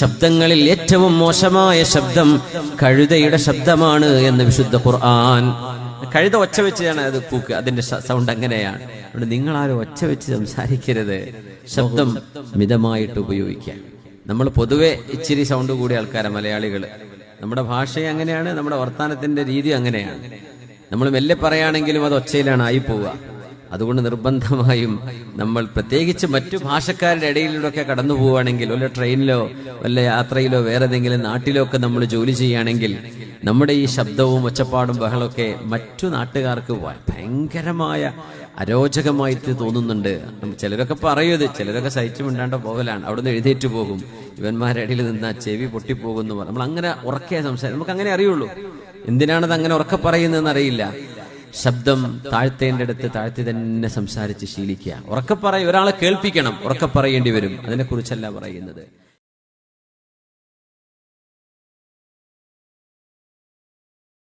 ശബ്ദങ്ങളിൽ ഏറ്റവും മോശമായ ശബ്ദം കഴുതയുടെ ശബ്ദമാണ് എന്ന് വിശുദ്ധ ഖുർആൻ. കഴുത ഒച്ച വെച്ചാണ് അത് കൂക്ക്, അതിന്റെ സൗണ്ട് അങ്ങനെയാണ്. അതുകൊണ്ട് നിങ്ങളാരും ഒച്ച വെച്ച് സംസാരിക്കരുത്, ശബ്ദം മിതമായിട്ട് ഉപയോഗിക്കുക. നമ്മൾ പൊതുവെ ഇച്ചിരി സൗണ്ട് കൂടിയ ആൾക്കാരാണ് മലയാളികൾ. നമ്മുടെ ഭാഷ അങ്ങനെയാണ്, നമ്മുടെ വർത്താനത്തിന്റെ രീതി അങ്ങനെയാണ്. നമ്മൾ മെല്ലെ പറയുകയാണെങ്കിലും അത് ഒച്ചയിലാണ് ആയി പോവുക. അതുകൊണ്ട് നിർബന്ധമായും നമ്മൾ പ്രത്യേകിച്ച് മറ്റു ഭാഷക്കാരുടെ ഇടയിലൂടെയൊക്കെ കടന്നു പോവുകയാണെങ്കിൽ, വല്ല ട്രെയിനിലോ വല്ല യാത്രയിലോ വേറെ ഏതെങ്കിലും നാട്ടിലോ ഒക്കെ നമ്മൾ ജോലി ചെയ്യുകയാണെങ്കിൽ നമ്മുടെ ഈ ശബ്ദവും ഒച്ചപ്പാടും ബഹളമൊക്കെ മറ്റു നാട്ടുകാർക്ക് ഭയങ്കരമായ അരോചകമായിട്ട് തോന്നുന്നുണ്ട്. ചിലരൊക്കെ പറയത്, ചിലരൊക്കെ സഹിച്ചു മിണ്ടാണ്ട പോകലാണ്, അവിടുന്ന് എഴുന്നേറ്റ് പോകും, ഇവന്മാരുടെ ഇടയിൽ നിന്നാ ചെവി പൊട്ടിപ്പോകുന്നു. നമ്മൾ അങ്ങനെ ഉറക്കെ സംസാരിക്കും, നമുക്ക് അങ്ങനെ അറിയുള്ളൂ. എന്തിനാണത് അങ്ങനെ ഉറക്കെ പറയുന്നതെന്ന് അറിയില്ല. ശബ്ദം താഴ്ത്തേണ്ടടുത്ത് താഴ്ത്തി തന്നെ സംസാരിച്ച് ശീലിക്കുക. ഉറക്കെ ഒരാളെ കേൾപ്പിക്കണം, ഉറക്കെ പറയേണ്ടി വരും. അതിനെക്കുറിച്ചല്ല പറയുന്നത്.